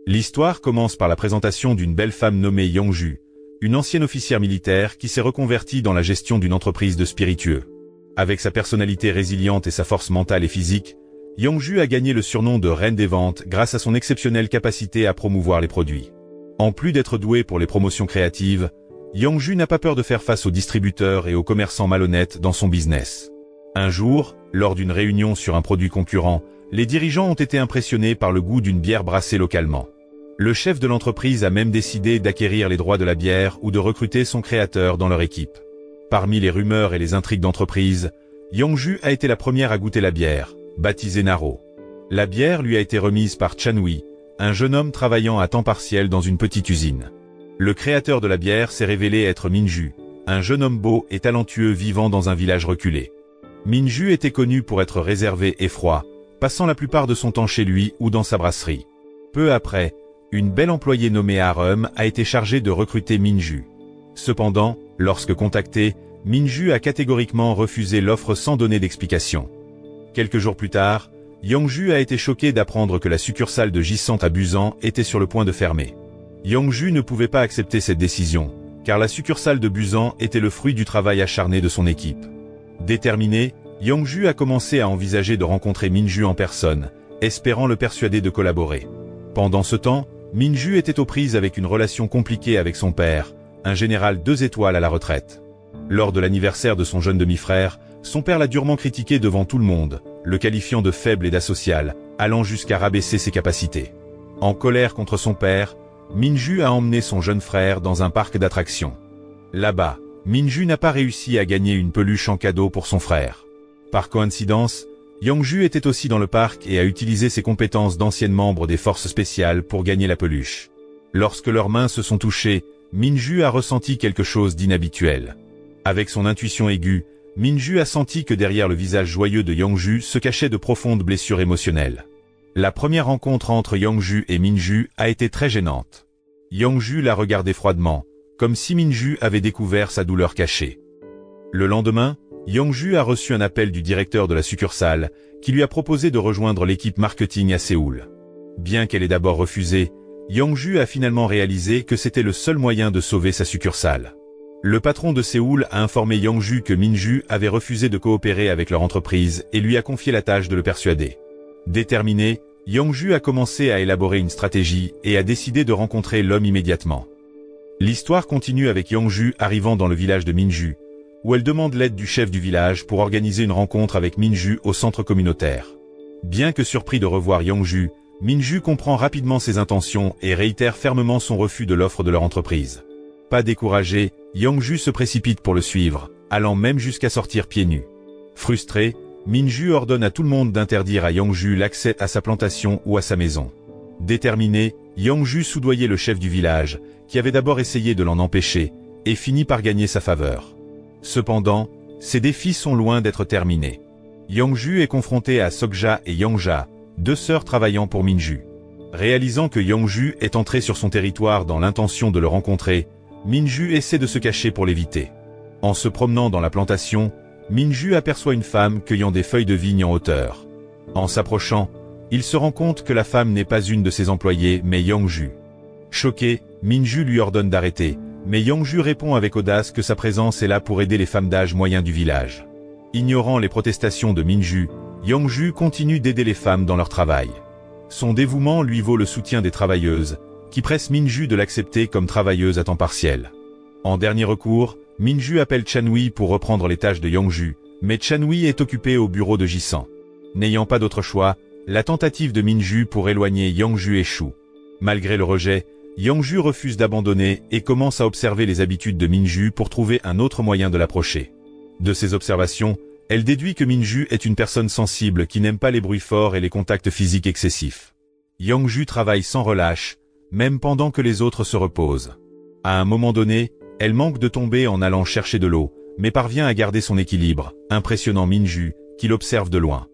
L'histoire commence par la présentation d'une belle femme nommée Yongju, une ancienne officière militaire qui s'est reconvertie dans la gestion d'une entreprise de spiritueux. Avec sa personnalité résiliente et sa force mentale et physique, Yongju a gagné le surnom de reine des ventes grâce à son exceptionnelle capacité à promouvoir les produits. En plus d'être douée pour les promotions créatives, Yongju n'a pas peur de faire face aux distributeurs et aux commerçants malhonnêtes dans son business. Un jour, lors d'une réunion sur un produit concurrent, les dirigeants ont été impressionnés par le goût d'une bière brassée localement. Le chef de l'entreprise a même décidé d'acquérir les droits de la bière ou de recruter son créateur dans leur équipe. Parmi les rumeurs et les intrigues d'entreprise, Yongju a été la première à goûter la bière, baptisée Naro. La bière lui a été remise par Chanhui, un jeune homme travaillant à temps partiel dans une petite usine. Le créateur de la bière s'est révélé être Minju, un jeune homme beau et talentueux vivant dans un village reculé. Minju était connu pour être réservé et froid, passant la plupart de son temps chez lui ou dans sa brasserie. Peu après, une belle employée nommée Harum a été chargée de recruter Minju. Cependant, lorsque contacté, Minju a catégoriquement refusé l'offre sans donner d'explication. Quelques jours plus tard, Yongju a été choqué d'apprendre que la succursale de J-Cent à Busan était sur le point de fermer. Yongju ne pouvait pas accepter cette décision, car la succursale de Busan était le fruit du travail acharné de son équipe. Déterminé, Yongju a commencé à envisager de rencontrer Minju en personne, espérant le persuader de collaborer. Pendant ce temps, Minju était aux prises avec une relation compliquée avec son père, un général 2 étoiles à la retraite. Lors de l'anniversaire de son jeune demi-frère, son père l'a durement critiqué devant tout le monde, le qualifiant de faible et d'asocial, allant jusqu'à rabaisser ses capacités. En colère contre son père, Minju a emmené son jeune frère dans un parc d'attractions. Là-bas, Minju n'a pas réussi à gagner une peluche en cadeau pour son frère. Par coïncidence, Yongju était aussi dans le parc et a utilisé ses compétences d'ancienne membre des forces spéciales pour gagner la peluche. Lorsque leurs mains se sont touchées, Minju a ressenti quelque chose d'inhabituel. Avec son intuition aiguë, Minju a senti que derrière le visage joyeux de Yongju se cachaient de profondes blessures émotionnelles. La première rencontre entre Yongju et Minju a été très gênante. Yongju l'a regardé froidement, comme si Minju avait découvert sa douleur cachée. Le lendemain, Yongju a reçu un appel du directeur de la succursale, qui lui a proposé de rejoindre l'équipe marketing à Séoul. Bien qu'elle ait d'abord refusé, Yongju a finalement réalisé que c'était le seul moyen de sauver sa succursale. Le patron de Séoul a informé Yongju que Minju avait refusé de coopérer avec leur entreprise et lui a confié la tâche de le persuader. Déterminé, Yongju a commencé à élaborer une stratégie et a décidé de rencontrer l'homme immédiatement. L'histoire continue avec Yongju arrivant dans le village de Minju, où elle demande l'aide du chef du village pour organiser une rencontre avec Minju au centre communautaire. Bien que surpris de revoir Yongju, Minju comprend rapidement ses intentions et réitère fermement son refus de l'offre de leur entreprise. Pas découragé, Yongju se précipite pour le suivre, allant même jusqu'à sortir pieds nus. Frustré, Minju ordonne à tout le monde d'interdire à Yongju l'accès à sa plantation ou à sa maison. Déterminé, Yongju soudoyait le chef du village, qui avait d'abord essayé de l'en empêcher, et finit par gagner sa faveur. Cependant, ces défis sont loin d'être terminés. Yongju est confronté à Sokja et Yongja, 2 sœurs travaillant pour Minju. Réalisant que Yongju est entré sur son territoire dans l'intention de le rencontrer, Minju essaie de se cacher pour l'éviter. En se promenant dans la plantation, Minju aperçoit une femme cueillant des feuilles de vigne en hauteur. En s'approchant, il se rend compte que la femme n'est pas une de ses employées mais Yongju. Choqué, Minju lui ordonne d'arrêter, mais Yongju répond avec audace que sa présence est là pour aider les femmes d'âge moyen du village. Ignorant les protestations de Minju, Yongju continue d'aider les femmes dans leur travail. Son dévouement lui vaut le soutien des travailleuses, qui pressent Minju de l'accepter comme travailleuse à temps partiel. En dernier recours, Minju appelle Chanhui pour reprendre les tâches de Yongju, mais Chanhui est occupée au bureau de J-Cent. N'ayant pas d'autre choix, la tentative de Minju pour éloigner Yongju échoue. Malgré le rejet, Yongju refuse d'abandonner et commence à observer les habitudes de Minju pour trouver un autre moyen de l'approcher. De ces observations, elle déduit que Minju est une personne sensible qui n'aime pas les bruits forts et les contacts physiques excessifs. Yongju travaille sans relâche, même pendant que les autres se reposent. À un moment donné, elle manque de tomber en allant chercher de l'eau, mais parvient à garder son équilibre, impressionnant Minju, qui l'observe de loin.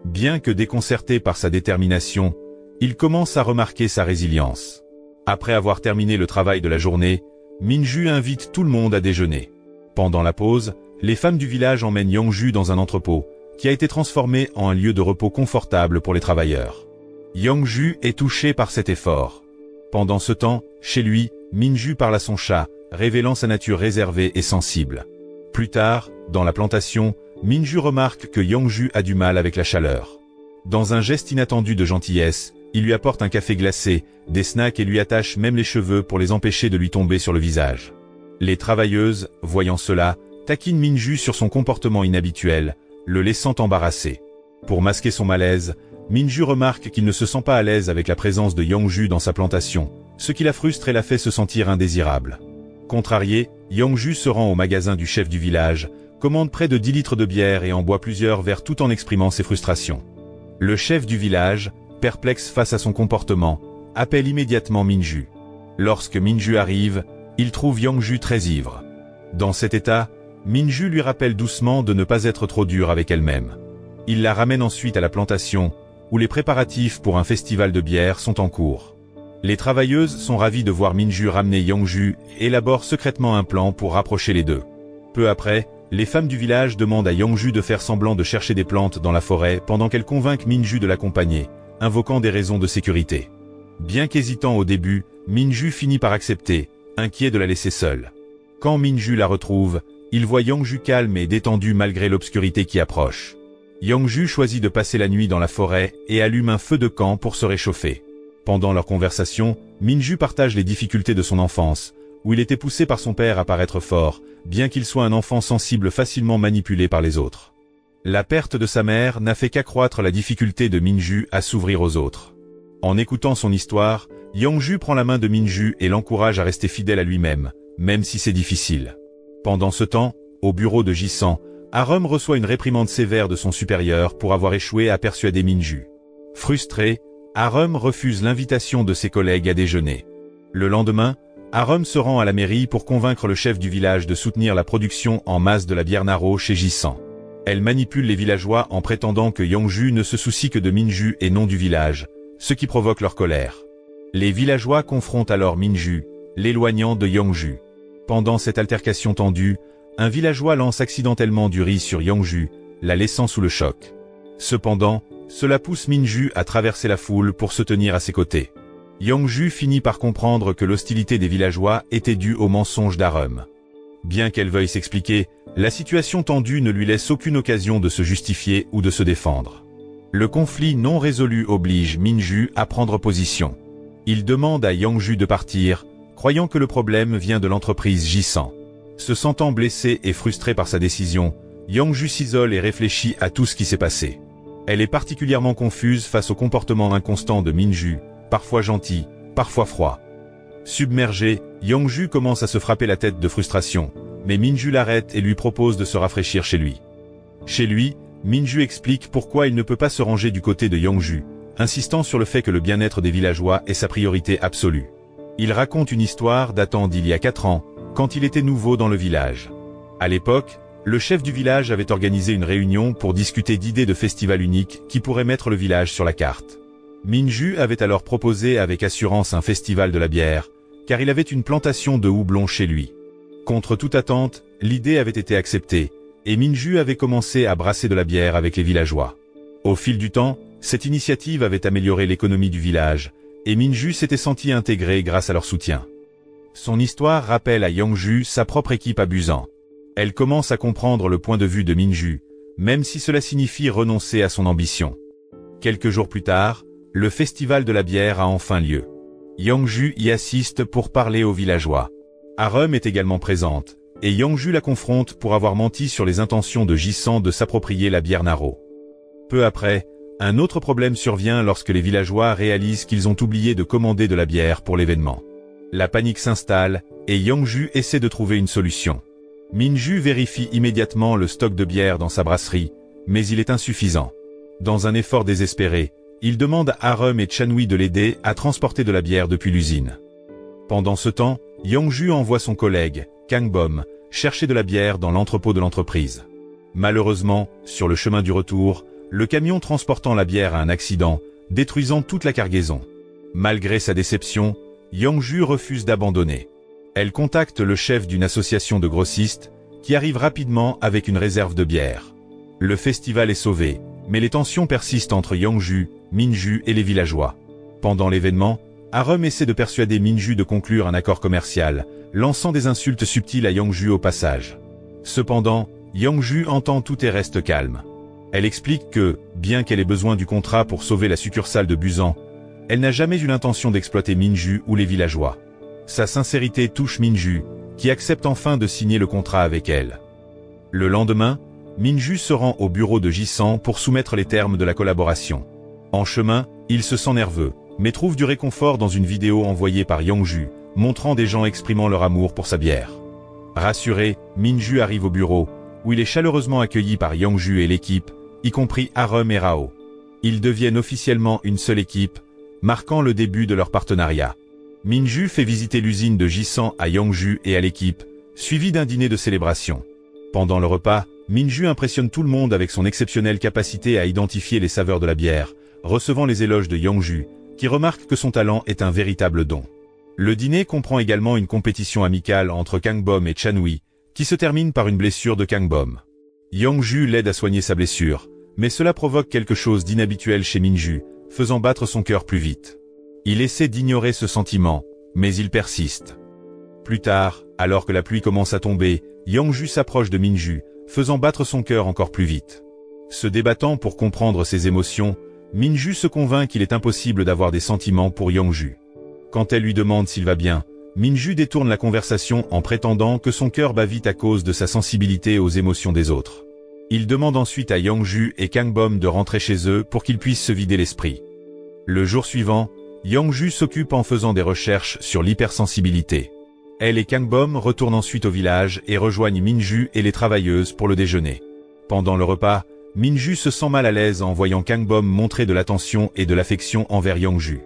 Bien que déconcerté par sa détermination, il commence à remarquer sa résilience. Après avoir terminé le travail de la journée, Minju invite tout le monde à déjeuner. Pendant la pause, les femmes du village emmènent Yongju dans un entrepôt, qui a été transformé en un lieu de repos confortable pour les travailleurs. Yongju est touché par cet effort. Pendant ce temps, chez lui, Minju parle à son chat, révélant sa nature réservée et sensible. Plus tard, dans la plantation, Minju remarque que Yongju a du mal avec la chaleur. Dans un geste inattendu de gentillesse, il lui apporte un café glacé, des snacks et lui attache même les cheveux pour les empêcher de lui tomber sur le visage. Les travailleuses, voyant cela, taquinent Minju sur son comportement inhabituel, le laissant embarrassé. Pour masquer son malaise, Minju remarque qu'il ne se sent pas à l'aise avec la présence de Yongju dans sa plantation, ce qui la frustre et la fait se sentir indésirable. Contrarié, Yongju se rend au magasin du chef du village, commande près de 10 litres de bière et en boit plusieurs verres tout en exprimant ses frustrations. Le chef du village, perplexe face à son comportement, appelle immédiatement Minju. Lorsque Minju arrive, il trouve Yongju très ivre. Dans cet état, Minju lui rappelle doucement de ne pas être trop dur avec elle-même. Il la ramène ensuite à la plantation, où les préparatifs pour un festival de bière sont en cours. Les travailleuses sont ravies de voir Minju ramener Yongju et élaborent secrètement un plan pour rapprocher les deux. Peu après, les femmes du village demandent à Yongju de faire semblant de chercher des plantes dans la forêt pendant qu'elles convainquent Minju de l'accompagner, invoquant des raisons de sécurité. Bien qu'hésitant au début, Minju finit par accepter, inquiet de la laisser seule. Quand Minju la retrouve, il voit Yongju calme et détendu malgré l'obscurité qui approche. Yongju choisit de passer la nuit dans la forêt et allume un feu de camp pour se réchauffer. Pendant leur conversation, Minju partage les difficultés de son enfance, où il était poussé par son père à paraître fort, bien qu'il soit un enfant sensible facilement manipulé par les autres. La perte de sa mère n'a fait qu'accroître la difficulté de Minju à s'ouvrir aux autres. En écoutant son histoire, Yongju prend la main de Minju et l'encourage à rester fidèle à lui-même, même si c'est difficile. Pendant ce temps, au bureau de Jisan, Arum reçoit une réprimande sévère de son supérieur pour avoir échoué à persuader Minju. Frustré, Arum refuse l'invitation de ses collègues à déjeuner. Le lendemain, Arum se rend à la mairie pour convaincre le chef du village de soutenir la production en masse de la bière Naro chez Jisan. Elle manipule les villageois en prétendant que Yongju ne se soucie que de Minju et non du village, ce qui provoque leur colère. Les villageois confrontent alors Minju, l'éloignant de Yongju. Pendant cette altercation tendue, un villageois lance accidentellement du riz sur Yongju, la laissant sous le choc. Cependant, cela pousse Minju à traverser la foule pour se tenir à ses côtés. Yongju finit par comprendre que l'hostilité des villageois était due au mensonge d'Arum. Bien qu'elle veuille s'expliquer, la situation tendue ne lui laisse aucune occasion de se justifier ou de se défendre. Le conflit non résolu oblige Minju à prendre position. Il demande à Yongju de partir, croyant que le problème vient de l'entreprise Jisan. Se sentant blessé et frustré par sa décision, Yongju s'isole et réfléchit à tout ce qui s'est passé. Elle est particulièrement confuse face au comportement inconstant de Minju, parfois gentil, parfois froid. Submergé, Yongju commence à se frapper la tête de frustration, mais Minju l'arrête et lui propose de se rafraîchir chez lui. Chez lui, Minju explique pourquoi il ne peut pas se ranger du côté de Yongju, insistant sur le fait que le bien-être des villageois est sa priorité absolue. Il raconte une histoire datant d'il y a 4 ans, quand il était nouveau dans le village. À l'époque, le chef du village avait organisé une réunion pour discuter d'idées de festival unique qui pourrait mettre le village sur la carte. Minju avait alors proposé avec assurance un festival de la bière, car il avait une plantation de houblon chez lui. Contre toute attente, l'idée avait été acceptée, et Minju avait commencé à brasser de la bière avec les villageois. Au fil du temps, cette initiative avait amélioré l'économie du village, et Minju s'était senti intégré grâce à leur soutien. Son histoire rappelle à Yongju sa propre équipe abusant. Elle commence à comprendre le point de vue de Minju, même si cela signifie renoncer à son ambition. Quelques jours plus tard, le festival de la bière a enfin lieu. Yongju y assiste pour parler aux villageois. Arum est également présente, et Yongju la confronte pour avoir menti sur les intentions de Jisan de s'approprier la bière Naro. Peu après, un autre problème survient lorsque les villageois réalisent qu'ils ont oublié de commander de la bière pour l'événement. La panique s'installe, et Yongju essaie de trouver une solution. Minju vérifie immédiatement le stock de bière dans sa brasserie, mais il est insuffisant. Dans un effort désespéré, il demande à Arum et Chanui de l'aider à transporter de la bière depuis l'usine. Pendant ce temps, Yongju envoie son collègue, Kangbom, chercher de la bière dans l'entrepôt de l'entreprise. Malheureusement, sur le chemin du retour, le camion transportant la bière a un accident, détruisant toute la cargaison. Malgré sa déception, Yongju refuse d'abandonner. Elle contacte le chef d'une association de grossistes, qui arrive rapidement avec une réserve de bière. Le festival est sauvé, mais les tensions persistent entre Yongju, Minju et les villageois. Pendant l'événement, Arum essaie de persuader Minju de conclure un accord commercial, lançant des insultes subtiles à Yongju au passage. Cependant, Yongju entend tout et reste calme. Elle explique que, bien qu'elle ait besoin du contrat pour sauver la succursale de Busan, elle n'a jamais eu l'intention d'exploiter Minju ou les villageois. Sa sincérité touche Minju, qui accepte enfin de signer le contrat avec elle. Le lendemain, Minju se rend au bureau de Jisan pour soumettre les termes de la collaboration. En chemin, il se sent nerveux, mais trouve du réconfort dans une vidéo envoyée par Yongju, montrant des gens exprimant leur amour pour sa bière. Rassuré, Minju arrive au bureau, où il est chaleureusement accueilli par Yongju et l'équipe, y compris Arum et Rao. Ils deviennent officiellement une seule équipe, marquant le début de leur partenariat. Minju fait visiter l'usine de Jisan à Yongju et à l'équipe, suivi d'un dîner de célébration. Pendant le repas, Minju impressionne tout le monde avec son exceptionnelle capacité à identifier les saveurs de la bière, recevant les éloges de Yongju, qui remarque que son talent est un véritable don. Le dîner comprend également une compétition amicale entre Kangbom et Chanui, qui se termine par une blessure de Kangbom. Yongju l'aide à soigner sa blessure, mais cela provoque quelque chose d'inhabituel chez Minju, faisant battre son cœur plus vite. Il essaie d'ignorer ce sentiment, mais il persiste. Plus tard, alors que la pluie commence à tomber, Yongju s'approche de Minju, faisant battre son cœur encore plus vite. Se débattant pour comprendre ses émotions, Minju se convainc qu'il est impossible d'avoir des sentiments pour Yongju. Quand elle lui demande s'il va bien, Minju détourne la conversation en prétendant que son cœur bat vite à cause de sa sensibilité aux émotions des autres. Il demande ensuite à Yongju et Kangbom de rentrer chez eux pour qu'ils puissent se vider l'esprit. Le jour suivant, Yongju s'occupe en faisant des recherches sur l'hypersensibilité. Elle et Kangbom retournent ensuite au village et rejoignent Minju et les travailleuses pour le déjeuner. Pendant le repas, Minju se sent mal à l'aise en voyant Kangbom montrer de l'attention et de l'affection envers Yongju.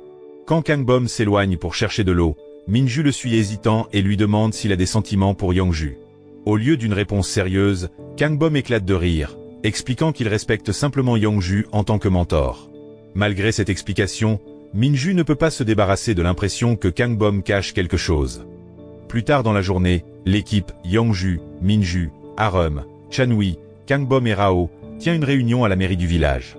Quand Kangbom s'éloigne pour chercher de l'eau, Minju le suit hésitant et lui demande s'il a des sentiments pour Yongju. Au lieu d'une réponse sérieuse, Kangbom éclate de rire, expliquant qu'il respecte simplement Yongju en tant que mentor. Malgré cette explication, Minju ne peut pas se débarrasser de l'impression que Kangbom cache quelque chose. Plus tard dans la journée, l'équipe Yongju, Minju, Arum, Chanui, Kangbom et Rao tient une réunion à la mairie du village.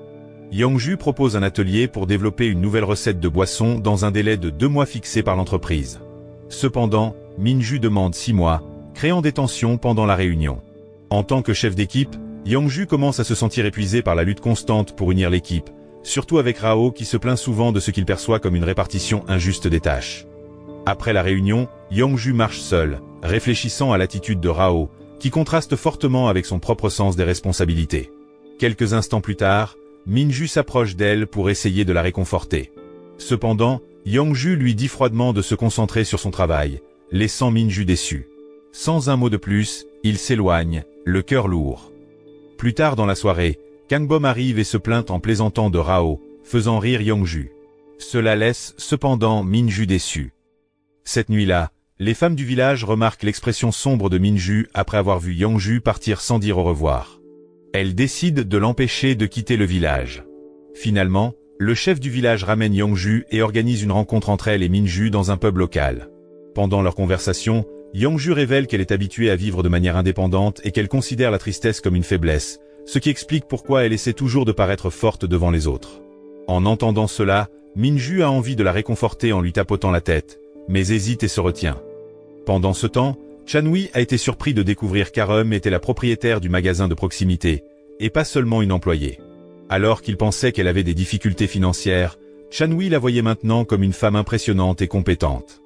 Yongju propose un atelier pour développer une nouvelle recette de boisson dans un délai de 2 mois fixé par l'entreprise. Cependant, Minju demande 6 mois, créant des tensions pendant la réunion. En tant que chef d'équipe, Yongju commence à se sentir épuisé par la lutte constante pour unir l'équipe, surtout avec Rao qui se plaint souvent de ce qu'il perçoit comme une répartition injuste des tâches. Après la réunion, Yongju marche seul, réfléchissant à l'attitude de Rao, qui contraste fortement avec son propre sens des responsabilités. Quelques instants plus tard, Minju s'approche d'elle pour essayer de la réconforter. Cependant, Yongju lui dit froidement de se concentrer sur son travail, laissant Minju déçu. Sans un mot de plus, il s'éloigne, le cœur lourd. Plus tard dans la soirée, Kangbom arrive et se plaint en plaisantant de Rao, faisant rire Yongju. Cela laisse cependant Minju déçu. Cette nuit-là, les femmes du village remarquent l'expression sombre de Minju après avoir vu Yongju partir sans dire au revoir. Elles décident de l'empêcher de quitter le village. Finalement, le chef du village ramène Yongju et organise une rencontre entre elle et Minju dans un pub local. Pendant leur conversation, Yongju révèle qu'elle est habituée à vivre de manière indépendante et qu'elle considère la tristesse comme une faiblesse, ce qui explique pourquoi elle essaie toujours de paraître forte devant les autres. En entendant cela, Minju a envie de la réconforter en lui tapotant la tête, mais hésite et se retient. Pendant ce temps, Chanui a été surpris de découvrir qu'Arum était la propriétaire du magasin de proximité, et pas seulement une employée. Alors qu'il pensait qu'elle avait des difficultés financières, Chanui la voyait maintenant comme une femme impressionnante et compétente.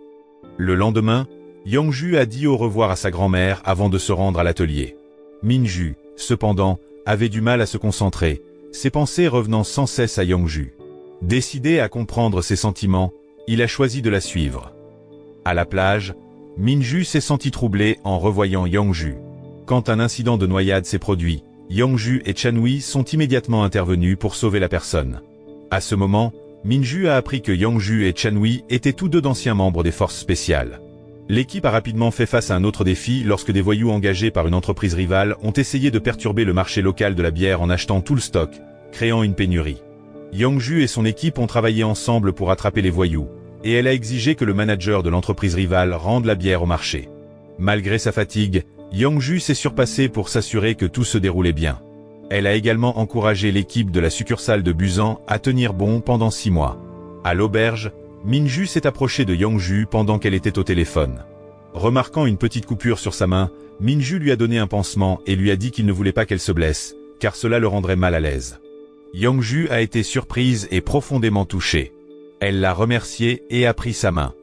Le lendemain, Yongju a dit au revoir à sa grand-mère avant de se rendre à l'atelier. Minju, cependant, avait du mal à se concentrer, ses pensées revenant sans cesse à Yongju. Décidé à comprendre ses sentiments, il a choisi de la suivre. À la plage, Minju s'est senti troublé en revoyant Yongju. Quand un incident de noyade s'est produit, Yongju et Chanui sont immédiatement intervenus pour sauver la personne. À ce moment, Minju a appris que Yongju et Chanui étaient tous deux d'anciens membres des forces spéciales. L'équipe a rapidement fait face à un autre défi lorsque des voyous engagés par une entreprise rivale ont essayé de perturber le marché local de la bière en achetant tout le stock, créant une pénurie. Yongju et son équipe ont travaillé ensemble pour attraper les voyous, et elle a exigé que le manager de l'entreprise rivale rende la bière au marché. Malgré sa fatigue, Yongju s'est surpassée pour s'assurer que tout se déroulait bien. Elle a également encouragé l'équipe de la succursale de Busan à tenir bon pendant 6 mois. À l'auberge, Minju s'est approché de Yongju pendant qu'elle était au téléphone. Remarquant une petite coupure sur sa main, Minju lui a donné un pansement et lui a dit qu'il ne voulait pas qu'elle se blesse, car cela le rendrait mal à l'aise. Yongju a été surprise et profondément touchée. Elle l'a remercié et a pris sa main.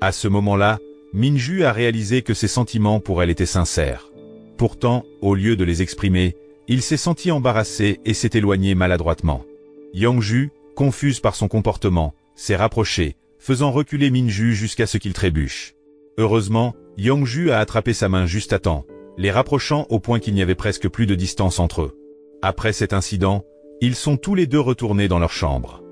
À ce moment-là, Minju a réalisé que ses sentiments pour elle étaient sincères. Pourtant, au lieu de les exprimer, il s'est senti embarrassé et s'est éloigné maladroitement. Yongju, confuse par son comportement, s'est rapprochée, faisant reculer Minju jusqu'à ce qu'il trébuche. Heureusement, Yongju a attrapé sa main juste à temps, les rapprochant au point qu'il n'y avait presque plus de distance entre eux. Après cet incident, ils sont tous les deux retournés dans leur chambre.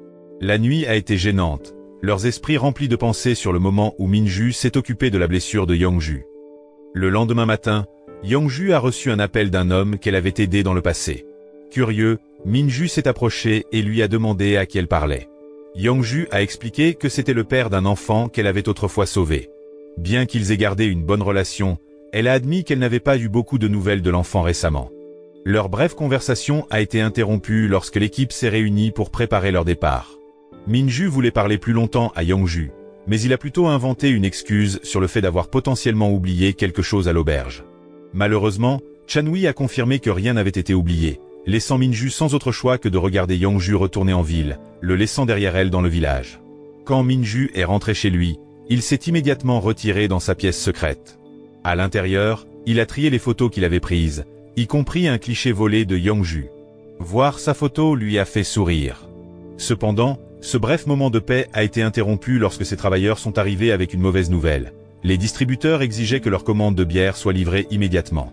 La nuit a été gênante, leurs esprits remplis de pensées sur le moment où Minju s'est occupé de la blessure de Yongju. Le lendemain matin, Yongju a reçu un appel d'un homme qu'elle avait aidé dans le passé. Curieux, Minju s'est approché et lui a demandé à qui elle parlait. Yongju a expliqué que c'était le père d'un enfant qu'elle avait autrefois sauvé. Bien qu'ils aient gardé une bonne relation, elle a admis qu'elle n'avait pas eu beaucoup de nouvelles de l'enfant récemment. Leur brève conversation a été interrompue lorsque l'équipe s'est réunie pour préparer leur départ. Minju voulait parler plus longtemps à Yongju, mais il a plutôt inventé une excuse sur le fait d'avoir potentiellement oublié quelque chose à l'auberge. Malheureusement, Chanwi a confirmé que rien n'avait été oublié, laissant Minju sans autre choix que de regarder Yongju retourner en ville, le laissant derrière elle dans le village. Quand Minju est rentré chez lui, il s'est immédiatement retiré dans sa pièce secrète. À l'intérieur, il a trié les photos qu'il avait prises, y compris un cliché volé de Yongju. Voir sa photo lui a fait sourire. Cependant, ce bref moment de paix a été interrompu lorsque ses travailleurs sont arrivés avec une mauvaise nouvelle. Les distributeurs exigeaient que leur commande de bière soit livrée immédiatement.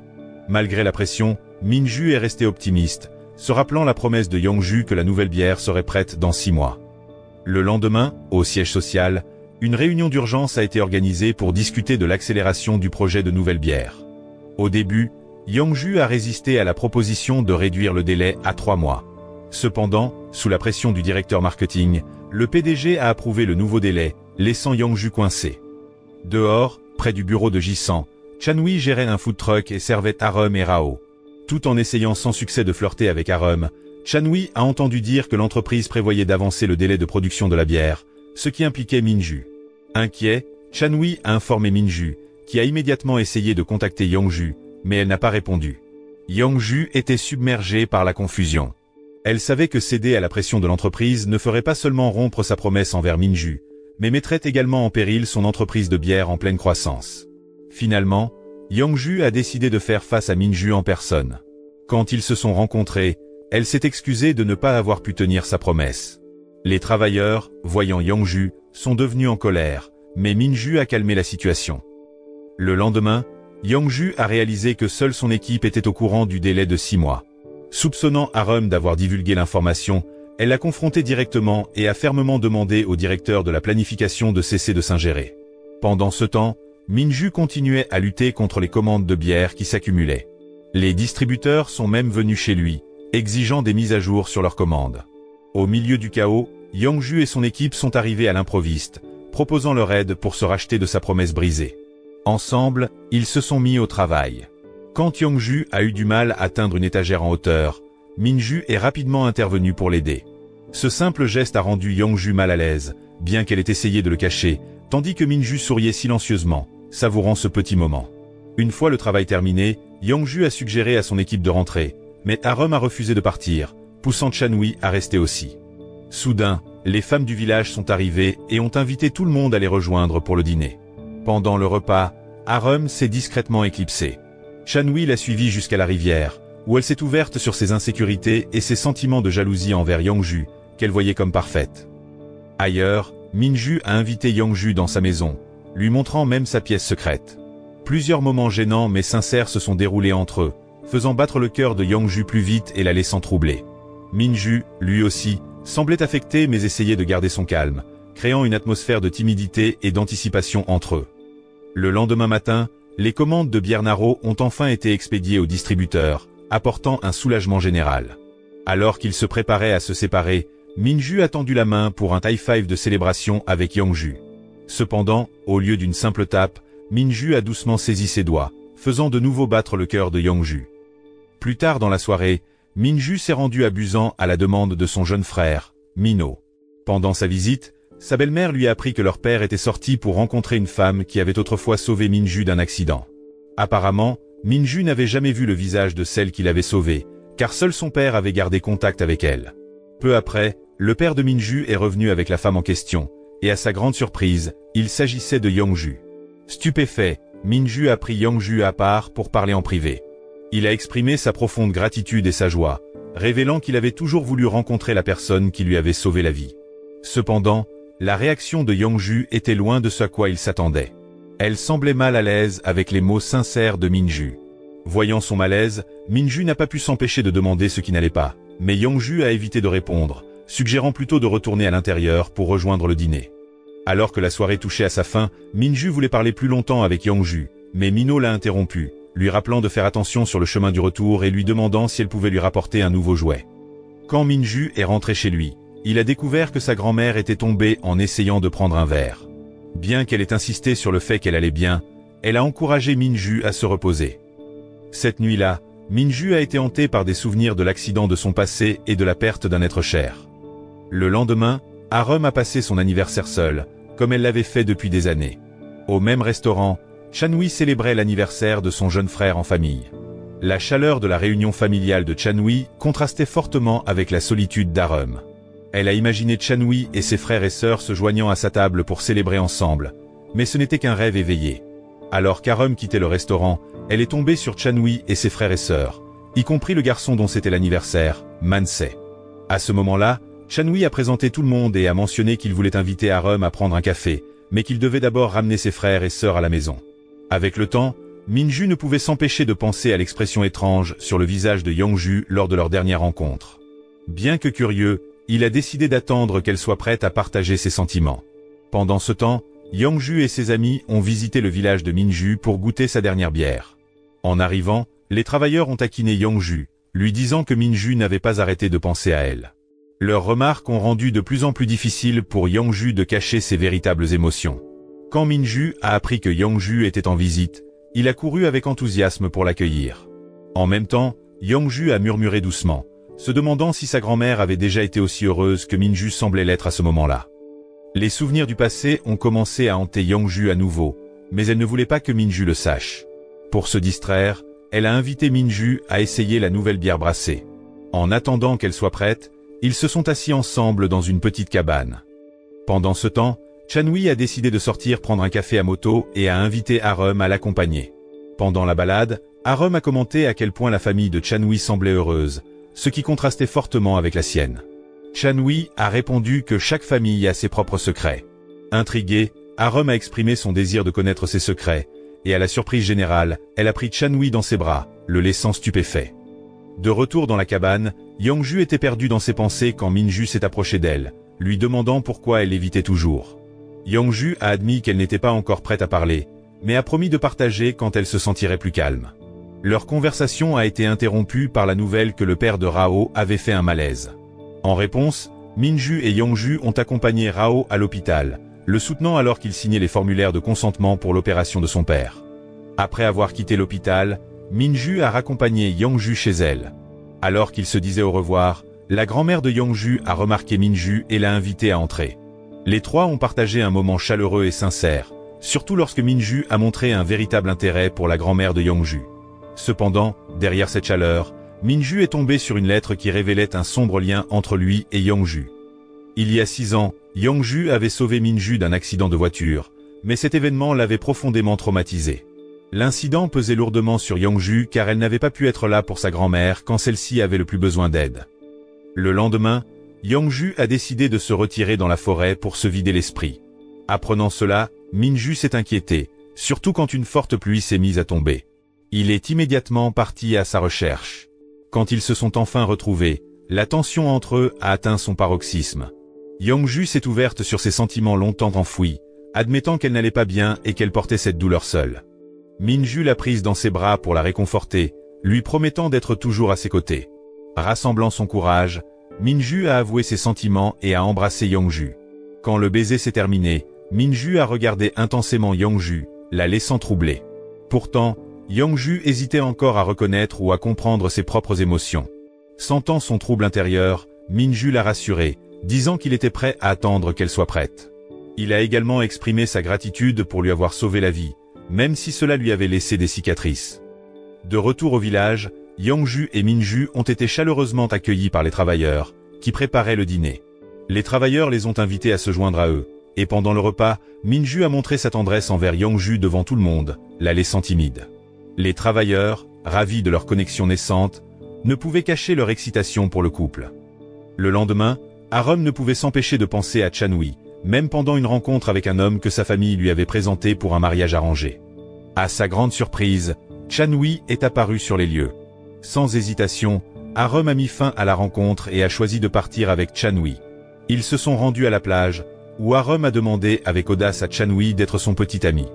Malgré la pression, Minju est resté optimiste, se rappelant la promesse de Yongju que la nouvelle bière serait prête dans 6 mois. Le lendemain, au siège social, une réunion d'urgence a été organisée pour discuter de l'accélération du projet de nouvelle bière. Au début, Yongju a résisté à la proposition de réduire le délai à 3 mois. Cependant, sous la pression du directeur marketing, le PDG a approuvé le nouveau délai, laissant Yongju coincé. Dehors, près du bureau de Jisan, Chanwi gérait un food truck et servait Arum et Rao. Tout en essayant sans succès de flirter avec Arum, Chanwi a entendu dire que l'entreprise prévoyait d'avancer le délai de production de la bière, ce qui impliquait Minju. Inquiet, Chanwi a informé Minju, qui a immédiatement essayé de contacter Yongju, mais elle n'a pas répondu. Yongju était submergée par la confusion. Elle savait que céder à la pression de l'entreprise ne ferait pas seulement rompre sa promesse envers Minju, mais mettrait également en péril son entreprise de bière en pleine croissance. Finalement, Yongju a décidé de faire face à Minju en personne. Quand ils se sont rencontrés, elle s'est excusée de ne pas avoir pu tenir sa promesse. Les travailleurs, voyant Yongju, sont devenus en colère, mais Minju a calmé la situation. Le lendemain, Yongju a réalisé que seule son équipe était au courant du délai de 6 mois. Soupçonnant Arum d'avoir divulgué l'information, elle l'a confronté directement et a fermement demandé au directeur de la planification de cesser de s'ingérer. Pendant ce temps, Minju continuait à lutter contre les commandes de bière qui s'accumulaient. Les distributeurs sont même venus chez lui, exigeant des mises à jour sur leurs commandes. Au milieu du chaos, Yongju et son équipe sont arrivés à l'improviste, proposant leur aide pour se racheter de sa promesse brisée. Ensemble, ils se sont mis au travail. Quand Yongju a eu du mal à atteindre une étagère en hauteur, Minju est rapidement intervenu pour l'aider. Ce simple geste a rendu Yongju mal à l'aise, bien qu'elle ait essayé de le cacher, tandis que Minju souriait silencieusement, savourant ce petit moment. Une fois le travail terminé, Yongju a suggéré à son équipe de rentrer, mais Arum a refusé de partir, poussant Chanwi à rester aussi. Soudain, les femmes du village sont arrivées et ont invité tout le monde à les rejoindre pour le dîner. Pendant le repas, Arum s'est discrètement éclipsée. Chanwi l'a suivie jusqu'à la rivière, où elle s'est ouverte sur ses insécurités et ses sentiments de jalousie envers Yongju, qu'elle voyait comme parfaite. Ailleurs, Minju a invité Yongju dans sa maison, lui montrant même sa pièce secrète. Plusieurs moments gênants mais sincères se sont déroulés entre eux, faisant battre le cœur de Yongju plus vite et la laissant troublée. Minju, lui aussi, semblait affecté mais essayait de garder son calme, créant une atmosphère de timidité et d'anticipation entre eux. Le lendemain matin, les commandes de bière Naro ont enfin été expédiées aux distributeurs, apportant un soulagement général. Alors qu'ils se préparaient à se séparer, Minju a tendu la main pour un high five de célébration avec Yongju. Cependant, au lieu d'une simple tape, Minju a doucement saisi ses doigts, faisant de nouveau battre le cœur de Yongju. Plus tard dans la soirée, Minju s'est rendu à Busan à la demande de son jeune frère, Mino. Pendant sa visite, Sa belle-mère lui a appris que leur père était sorti pour rencontrer une femme qui avait autrefois sauvé Minju d'un accident. Apparemment, Minju n'avait jamais vu le visage de celle qui l'avait sauvée, car seul son père avait gardé contact avec elle. Peu après, le père de Minju est revenu avec la femme en question, et à sa grande surprise, il s'agissait de Yongju. Stupéfait, Minju a pris Yongju à part pour parler en privé. Il a exprimé sa profonde gratitude et sa joie, révélant qu'il avait toujours voulu rencontrer la personne qui lui avait sauvé la vie. Cependant, la réaction de Yongju était loin de ce à quoi il s'attendait. Elle semblait mal à l'aise avec les mots sincères de Minju. Voyant son malaise, Minju n'a pas pu s'empêcher de demander ce qui n'allait pas, mais Yongju a évité de répondre, suggérant plutôt de retourner à l'intérieur pour rejoindre le dîner. Alors que la soirée touchait à sa fin, Minju voulait parler plus longtemps avec Yongju, mais Mino l'a interrompu, lui rappelant de faire attention sur le chemin du retour et lui demandant si elle pouvait lui rapporter un nouveau jouet. Quand Minju est rentré chez lui, il a découvert que sa grand-mère était tombée en essayant de prendre un verre. Bien qu'elle ait insisté sur le fait qu'elle allait bien, elle a encouragé Minju à se reposer. Cette nuit-là, Minju a été hanté par des souvenirs de l'accident de son passé et de la perte d'un être cher. Le lendemain, Arum a passé son anniversaire seul, comme elle l'avait fait depuis des années. Au même restaurant, Chanwi célébrait l'anniversaire de son jeune frère en famille. La chaleur de la réunion familiale de Chanwi contrastait fortement avec la solitude d'Arum. Elle a imaginé Chanwi et ses frères et sœurs se joignant à sa table pour célébrer ensemble, mais ce n'était qu'un rêve éveillé. Alors qu'Arum quittait le restaurant, elle est tombée sur Chanwi et ses frères et sœurs, y compris le garçon dont c'était l'anniversaire, Mansei. À ce moment-là, Chanwi a présenté tout le monde et a mentionné qu'il voulait inviter Arum à prendre un café, mais qu'il devait d'abord ramener ses frères et sœurs à la maison. Avec le temps, Minju ne pouvait s'empêcher de penser à l'expression étrange sur le visage de Yongju lors de leur dernière rencontre. Bien que curieux, il a décidé d'attendre qu'elle soit prête à partager ses sentiments. Pendant ce temps, Yongju et ses amis ont visité le village de Minju pour goûter sa dernière bière. En arrivant, les travailleurs ont taquiné Yongju, lui disant que Minju n'avait pas arrêté de penser à elle. Leurs remarques ont rendu de plus en plus difficile pour Yongju de cacher ses véritables émotions. Quand Minju a appris que Yongju était en visite, il a couru avec enthousiasme pour l'accueillir. En même temps, Yongju a murmuré doucement, se demandant si sa grand-mère avait déjà été aussi heureuse que Minju semblait l'être à ce moment-là. Les souvenirs du passé ont commencé à hanter Yongju à nouveau, mais elle ne voulait pas que Minju le sache. Pour se distraire, elle a invité Minju à essayer la nouvelle bière brassée. En attendant qu'elle soit prête, ils se sont assis ensemble dans une petite cabane. Pendant ce temps, Chanwi a décidé de sortir prendre un café à moto et a invité Arum à l'accompagner. Pendant la balade, Arum a commenté à quel point la famille de Chanwi semblait heureuse, ce qui contrastait fortement avec la sienne. Chanwi a répondu que chaque famille a ses propres secrets. Intriguée, Arum a exprimé son désir de connaître ses secrets, et à la surprise générale, elle a pris Chanwi dans ses bras, le laissant stupéfait. De retour dans la cabane, Yongju était perdue dans ses pensées quand Minju s'est approchée d'elle, lui demandant pourquoi elle l'évitait toujours. Yongju a admis qu'elle n'était pas encore prête à parler, mais a promis de partager quand elle se sentirait plus calme. Leur conversation a été interrompue par la nouvelle que le père de Rao avait fait un malaise. En réponse, Minju et Yongju ont accompagné Rao à l'hôpital, le soutenant alors qu'il signait les formulaires de consentement pour l'opération de son père. Après avoir quitté l'hôpital, Minju a raccompagné Yongju chez elle. Alors qu'ils se disaient au revoir, la grand-mère de Yongju a remarqué Minju et l'a invité à entrer. Les trois ont partagé un moment chaleureux et sincère, surtout lorsque Minju a montré un véritable intérêt pour la grand-mère de Yongju. Cependant, derrière cette chaleur, Minju est tombé sur une lettre qui révélait un sombre lien entre lui et Yongju. Il y a 6 ans, Yongju avait sauvé Minju d'un accident de voiture, mais cet événement l'avait profondément traumatisé. L'incident pesait lourdement sur Yongju car elle n'avait pas pu être là pour sa grand-mère quand celle-ci avait le plus besoin d'aide. Le lendemain, Yongju a décidé de se retirer dans la forêt pour se vider l'esprit. Apprenant cela, Minju s'est inquiété, surtout quand une forte pluie s'est mise à tomber. Il est immédiatement parti à sa recherche. Quand ils se sont enfin retrouvés, la tension entre eux a atteint son paroxysme. Yongju s'est ouverte sur ses sentiments longtemps enfouis, admettant qu'elle n'allait pas bien et qu'elle portait cette douleur seule. Minju l'a prise dans ses bras pour la réconforter, lui promettant d'être toujours à ses côtés. Rassemblant son courage, Minju a avoué ses sentiments et a embrassé Yongju. Quand le baiser s'est terminé, Minju a regardé intensément Yongju, la laissant troublée. Pourtant, Yongju hésitait encore à reconnaître ou à comprendre ses propres émotions. Sentant son trouble intérieur, Minju l'a rassuré, disant qu'il était prêt à attendre qu'elle soit prête. Il a également exprimé sa gratitude pour lui avoir sauvé la vie, même si cela lui avait laissé des cicatrices. De retour au village, Yangju et Minju ont été chaleureusement accueillis par les travailleurs, qui préparaient le dîner. Les travailleurs les ont invités à se joindre à eux, et pendant le repas, Minju a montré sa tendresse envers Yangju devant tout le monde, la laissant timide. Les travailleurs, ravis de leur connexion naissante, ne pouvaient cacher leur excitation pour le couple. Le lendemain, Arum ne pouvait s'empêcher de penser à Chanwi, même pendant une rencontre avec un homme que sa famille lui avait présenté pour un mariage arrangé. À sa grande surprise, Chanwi est apparu sur les lieux. Sans hésitation, Arum a mis fin à la rencontre et a choisi de partir avec Chanwi. Ils se sont rendus à la plage, où Arum a demandé avec audace à Chanwi d'être son petit ami.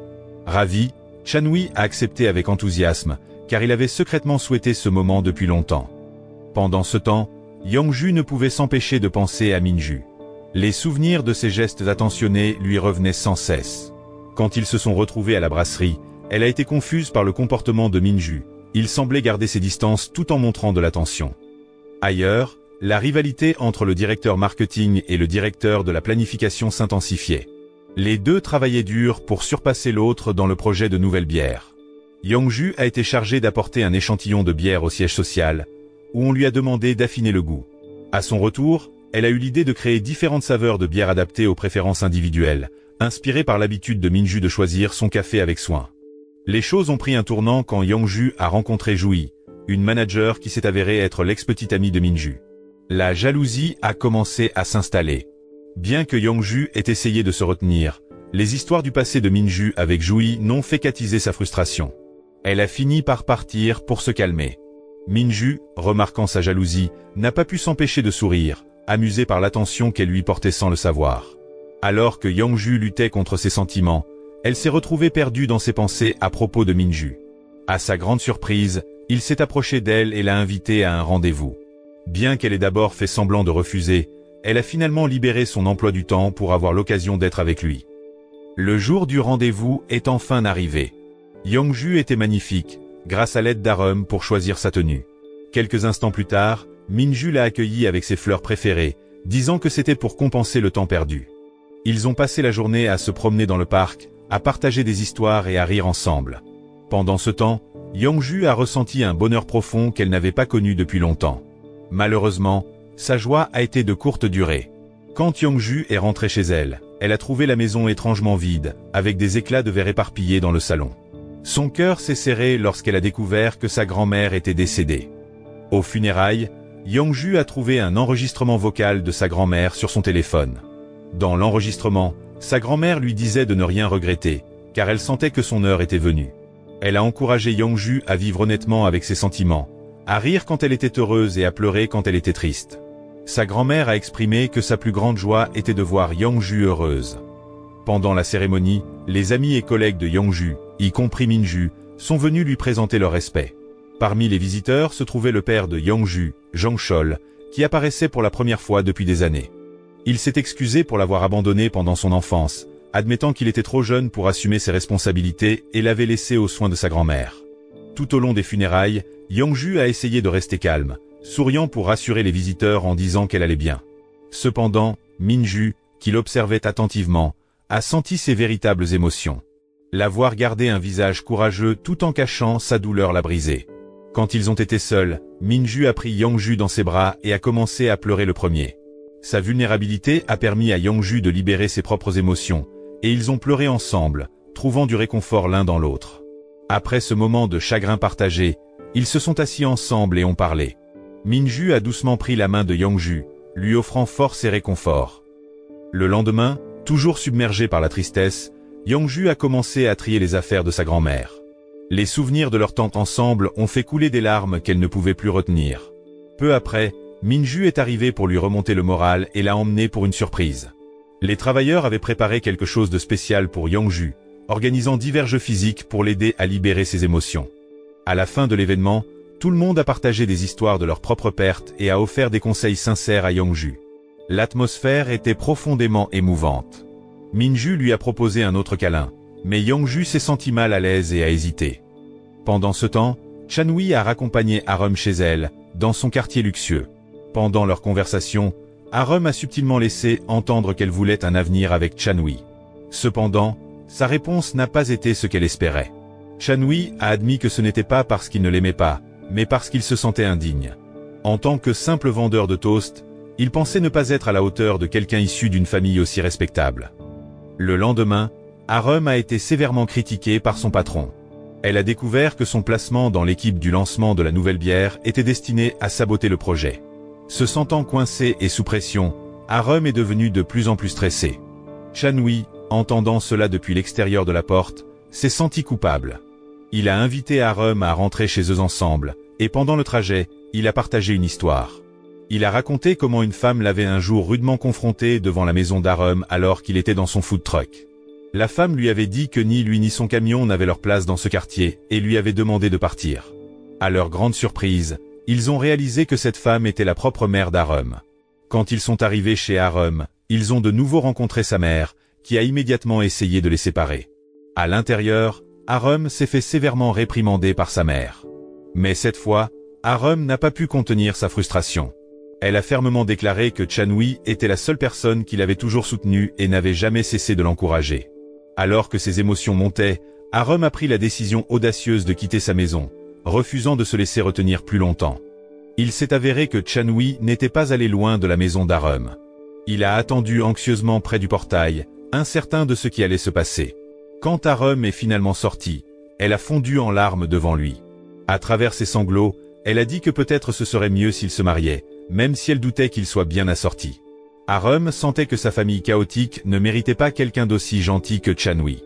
Ravi, Chanwi a accepté avec enthousiasme, car il avait secrètement souhaité ce moment depuis longtemps. Pendant ce temps, Yangju ne pouvait s'empêcher de penser à Minju. Les souvenirs de ses gestes attentionnés lui revenaient sans cesse. Quand ils se sont retrouvés à la brasserie, elle a été confuse par le comportement de Minju. Il semblait garder ses distances tout en montrant de l'attention. Ailleurs, la rivalité entre le directeur marketing et le directeur de la planification s'intensifiait. Les deux travaillaient dur pour surpasser l'autre dans le projet de nouvelles bières. Yangju a été chargé d'apporter un échantillon de bière au siège social, où on lui a demandé d'affiner le goût. À son retour, elle a eu l'idée de créer différentes saveurs de bière adaptées aux préférences individuelles, inspirées par l'habitude de Minju de choisir son café avec soin. Les choses ont pris un tournant quand Yangju a rencontré Jui, une manager qui s'est avérée être l'ex-petite amie de Minju. La jalousie a commencé à s'installer. Bien que Yangju ait essayé de se retenir, les histoires du passé de Minju avec Jui n'ont fait qu'attiser sa frustration. Elle a fini par partir pour se calmer. Minju, remarquant sa jalousie, n'a pas pu s'empêcher de sourire, amusé par l'attention qu'elle lui portait sans le savoir. Alors que Yangju luttait contre ses sentiments, elle s'est retrouvée perdue dans ses pensées à propos de Minju. À sa grande surprise, il s'est approché d'elle et l'a invitée à un rendez-vous. Bien qu'elle ait d'abord fait semblant de refuser, elle a finalement libéré son emploi du temps pour avoir l'occasion d'être avec lui. Le jour du rendez-vous est enfin arrivé. Yangju était magnifique, grâce à l'aide d'Arum pour choisir sa tenue. Quelques instants plus tard, Minju l'a accueillie avec ses fleurs préférées, disant que c'était pour compenser le temps perdu. Ils ont passé la journée à se promener dans le parc, à partager des histoires et à rire ensemble. Pendant ce temps, Yangju a ressenti un bonheur profond qu'elle n'avait pas connu depuis longtemps. Malheureusement, sa joie a été de courte durée. Quand Yangju est rentrée chez elle, elle a trouvé la maison étrangement vide, avec des éclats de verre éparpillés dans le salon. Son cœur s'est serré lorsqu'elle a découvert que sa grand-mère était décédée. Aux funérailles, Yangju a trouvé un enregistrement vocal de sa grand-mère sur son téléphone. Dans l'enregistrement, sa grand-mère lui disait de ne rien regretter, car elle sentait que son heure était venue. Elle a encouragé Yangju à vivre honnêtement avec ses sentiments, à rire quand elle était heureuse et à pleurer quand elle était triste. Sa grand-mère a exprimé que sa plus grande joie était de voir Yangju heureuse. Pendant la cérémonie, les amis et collègues de Yangju, y compris Minju, sont venus lui présenter leur respect. Parmi les visiteurs se trouvait le père de Yangju, Zhang Chol, qui apparaissait pour la première fois depuis des années. Il s'est excusé pour l'avoir abandonné pendant son enfance, admettant qu'il était trop jeune pour assumer ses responsabilités et l'avait laissé aux soins de sa grand-mère. Tout au long des funérailles, Yangju a essayé de rester calme, souriant pour rassurer les visiteurs en disant qu'elle allait bien. Cependant, Minju, qui l'observait attentivement, a senti ses véritables émotions. La voir garder un visage courageux tout en cachant sa douleur l'a brisé. Quand ils ont été seuls, Minju a pris Yangju dans ses bras et a commencé à pleurer le premier. Sa vulnérabilité a permis à Yangju de libérer ses propres émotions, et ils ont pleuré ensemble, trouvant du réconfort l'un dans l'autre. Après ce moment de chagrin partagé, ils se sont assis ensemble et ont parlé. Minju a doucement pris la main de Yangju, lui offrant force et réconfort. Le lendemain, toujours submergé par la tristesse, Yangju a commencé à trier les affaires de sa grand-mère. Les souvenirs de leur temps ensemble ont fait couler des larmes qu'elle ne pouvait plus retenir. Peu après, Minju est arrivé pour lui remonter le moral et l'a emmené pour une surprise. Les travailleurs avaient préparé quelque chose de spécial pour Yangju, organisant divers jeux physiques pour l'aider à libérer ses émotions. À la fin de l'événement, tout le monde a partagé des histoires de leurs propres pertes et a offert des conseils sincères à Yangju. L'atmosphère était profondément émouvante. Minju lui a proposé un autre câlin, mais Yangju s'est senti mal à l'aise et a hésité. Pendant ce temps, Chanwi a raccompagné Arum chez elle, dans son quartier luxueux. Pendant leur conversation, Arum a subtilement laissé entendre qu'elle voulait un avenir avec Chanwi. Cependant, sa réponse n'a pas été ce qu'elle espérait. Chanhui a admis que ce n'était pas parce qu'il ne l'aimait pas, mais parce qu'il se sentait indigne. En tant que simple vendeur de toast, il pensait ne pas être à la hauteur de quelqu'un issu d'une famille aussi respectable. Le lendemain, Arum a été sévèrement critiquée par son patron. Elle a découvert que son placement dans l'équipe du lancement de la nouvelle bière était destiné à saboter le projet. Se sentant coincé et sous pression, Arum est devenu de plus en plus stressé. Chanhui, entendant cela depuis l'extérieur de la porte, s'est senti coupable. Il a invité Arum à rentrer chez eux ensemble, et pendant le trajet, il a partagé une histoire. Il a raconté comment une femme l'avait un jour rudement confronté devant la maison d'Arum alors qu'il était dans son food truck. La femme lui avait dit que ni lui ni son camion n'avaient leur place dans ce quartier et lui avait demandé de partir. À leur grande surprise, ils ont réalisé que cette femme était la propre mère d'Arum. Quand ils sont arrivés chez Arum, ils ont de nouveau rencontré sa mère, qui a immédiatement essayé de les séparer. À l'intérieur, Arum s'est fait sévèrement réprimander par sa mère. Mais cette fois, Arum n'a pas pu contenir sa frustration. Elle a fermement déclaré que Chanhui était la seule personne qui l'avait toujours soutenue et n'avait jamais cessé de l'encourager. Alors que ses émotions montaient, Arum a pris la décision audacieuse de quitter sa maison, refusant de se laisser retenir plus longtemps. Il s'est avéré que Chanhui n'était pas allé loin de la maison d'Arum. Il a attendu anxieusement près du portail, incertain de ce qui allait se passer. Quand Arum est finalement sortie, elle a fondu en larmes devant lui. À travers ses sanglots, elle a dit que peut-être ce serait mieux s'il se mariait, même si elle doutait qu'il soit bien assorti. Arum sentait que sa famille chaotique ne méritait pas quelqu'un d'aussi gentil que Chanhui.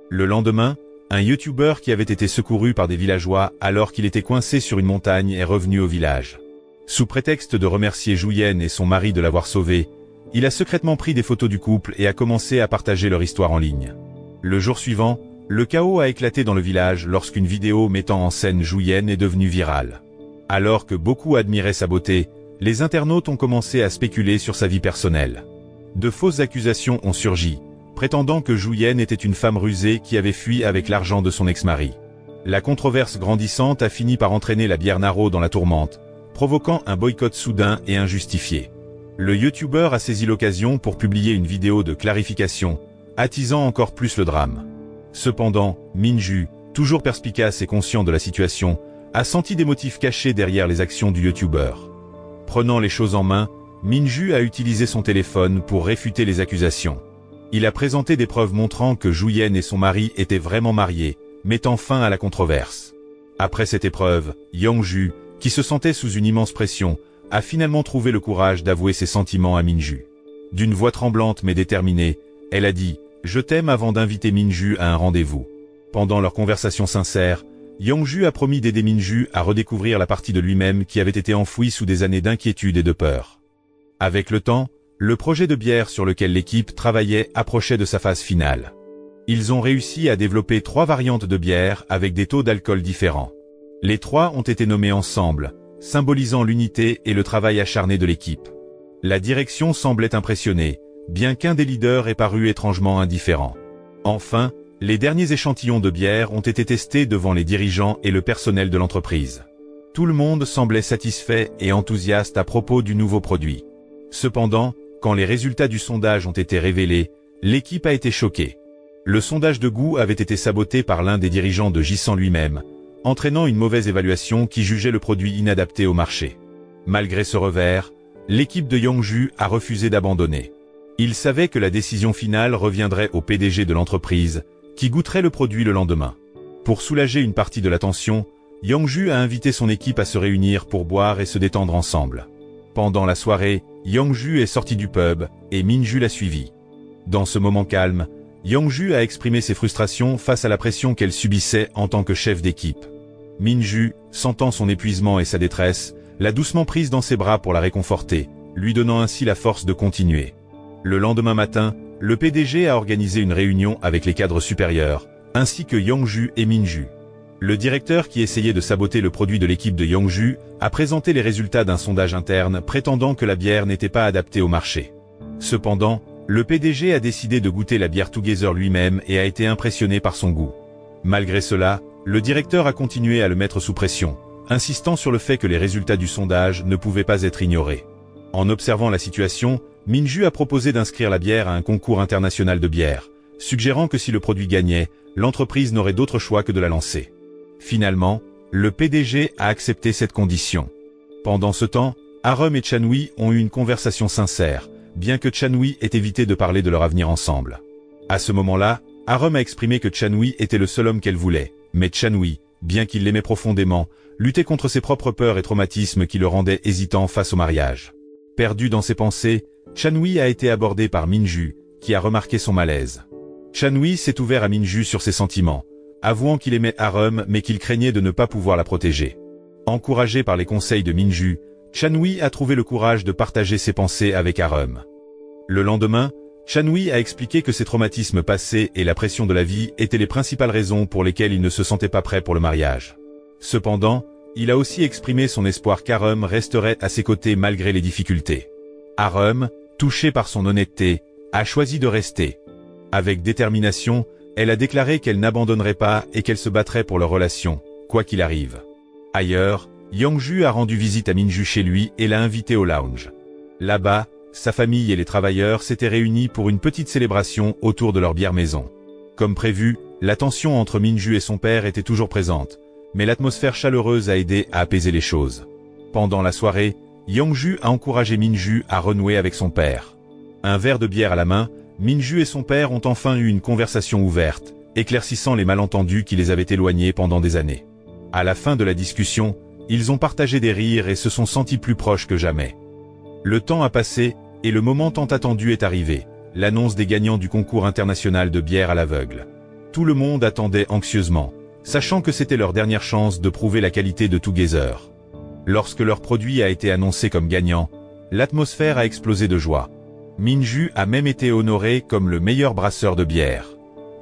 Le lendemain, un YouTuber qui avait été secouru par des villageois alors qu'il était coincé sur une montagne est revenu au village. Sous prétexte de remercier Juyen et son mari de l'avoir sauvé, il a secrètement pris des photos du couple et a commencé à partager leur histoire en ligne. Le jour suivant, le chaos a éclaté dans le village lorsqu'une vidéo mettant en scène Juyen est devenue virale. Alors que beaucoup admiraient sa beauté, les internautes ont commencé à spéculer sur sa vie personnelle. De fausses accusations ont surgi, prétendant que Juyen était une femme rusée qui avait fui avec l'argent de son ex-mari. La controverse grandissante a fini par entraîner la bière Naro dans la tourmente, provoquant un boycott soudain et injustifié. Le YouTuber a saisi l'occasion pour publier une vidéo de clarification, attisant encore plus le drame. Cependant, Minju, toujours perspicace et conscient de la situation, a senti des motifs cachés derrière les actions du YouTuber. Prenant les choses en main, Minju a utilisé son téléphone pour réfuter les accusations. Il a présenté des preuves montrant que Juyen et son mari étaient vraiment mariés, mettant fin à la controverse. Après cette épreuve, Yongju, qui se sentait sous une immense pression, a finalement trouvé le courage d'avouer ses sentiments à Minju. D'une voix tremblante mais déterminée, elle a dit « Je t'aime » avant d'inviter Minju à un rendez-vous. Pendant leur conversation sincère, Yongju a promis d'aider Minju à redécouvrir la partie de lui-même qui avait été enfouie sous des années d'inquiétude et de peur. Avec le temps, le projet de bière sur lequel l'équipe travaillait approchait de sa phase finale. Ils ont réussi à développer 3 variantes de bière avec des taux d'alcool différents. Les 3 ont été nommés ensemble, symbolisant l'unité et le travail acharné de l'équipe. La direction semblait impressionnée, bien qu'un des leaders ait paru étrangement indifférent. Enfin, les derniers échantillons de bière ont été testés devant les dirigeants et le personnel de l'entreprise. Tout le monde semblait satisfait et enthousiaste à propos du nouveau produit. Cependant, quand les résultats du sondage ont été révélés, l'équipe a été choquée. Le sondage de goût avait été saboté par l'un des dirigeants de Jisan lui-même, entraînant une mauvaise évaluation qui jugeait le produit inadapté au marché. Malgré ce revers, l'équipe de Yongju a refusé d'abandonner. Il savait que la décision finale reviendrait au PDG de l'entreprise, qui goûterait le produit le lendemain. Pour soulager une partie de la tension, Yongju a invité son équipe à se réunir pour boire et se détendre ensemble. Pendant la soirée, Yongju est sorti du pub, et Minju l'a suivi. Dans ce moment calme, Yongju a exprimé ses frustrations face à la pression qu'elle subissait en tant que chef d'équipe. Minju, sentant son épuisement et sa détresse, l'a doucement prise dans ses bras pour la réconforter, lui donnant ainsi la force de continuer. Le lendemain matin, le PDG a organisé une réunion avec les cadres supérieurs, ainsi que Yongju et Minju. Le directeur qui essayait de saboter le produit de l'équipe de Yongju a présenté les résultats d'un sondage interne prétendant que la bière n'était pas adaptée au marché. Cependant, le PDG a décidé de goûter la bière Together lui-même et a été impressionné par son goût. Malgré cela, le directeur a continué à le mettre sous pression, insistant sur le fait que les résultats du sondage ne pouvaient pas être ignorés. En observant la situation, Minju a proposé d'inscrire la bière à un concours international de bière, suggérant que si le produit gagnait, l'entreprise n'aurait d'autre choix que de la lancer. Finalement, le PDG a accepté cette condition. Pendant ce temps, Arum et Chanui ont eu une conversation sincère, bien que Chanui ait évité de parler de leur avenir ensemble. À ce moment-là, Arum a exprimé que Chanui était le seul homme qu'elle voulait, mais Chanui, bien qu'il l'aimait profondément, luttait contre ses propres peurs et traumatismes qui le rendaient hésitant face au mariage. Perdu dans ses pensées, Chanui a été abordé par Minju, qui a remarqué son malaise. Chanui s'est ouvert à Minju sur ses sentiments, avouant qu'il aimait Arum mais qu'il craignait de ne pas pouvoir la protéger. Encouragé par les conseils de Minju, Chanui a trouvé le courage de partager ses pensées avec Arum. Le lendemain, Chanui a expliqué que ses traumatismes passés et la pression de la vie étaient les principales raisons pour lesquelles il ne se sentait pas prêt pour le mariage. Cependant, il a aussi exprimé son espoir qu'Arum resterait à ses côtés malgré les difficultés. Arum, touchée par son honnêteté, a choisi de rester. Avec détermination, elle a déclaré qu'elle n'abandonnerait pas et qu'elle se battrait pour leur relation, quoi qu'il arrive. Ailleurs, Yongju a rendu visite à Minju chez lui et l'a invité au lounge. Là-bas, sa famille et les travailleurs s'étaient réunis pour une petite célébration autour de leur bière maison. Comme prévu, la tension entre Minju et son père était toujours présente, mais l'atmosphère chaleureuse a aidé à apaiser les choses. Pendant la soirée, Yongju a encouragé Minju à renouer avec son père. Un verre de bière à la main, Minju et son père ont enfin eu une conversation ouverte, éclaircissant les malentendus qui les avaient éloignés pendant des années. À la fin de la discussion, ils ont partagé des rires et se sont sentis plus proches que jamais. Le temps a passé, et le moment tant attendu est arrivé, l'annonce des gagnants du concours international de bière à l'aveugle. Tout le monde attendait anxieusement, sachant que c'était leur dernière chance de prouver la qualité de Together. Lorsque leur produit a été annoncé comme gagnant, l'atmosphère a explosé de joie. Minju a même été honoré comme le meilleur brasseur de bière.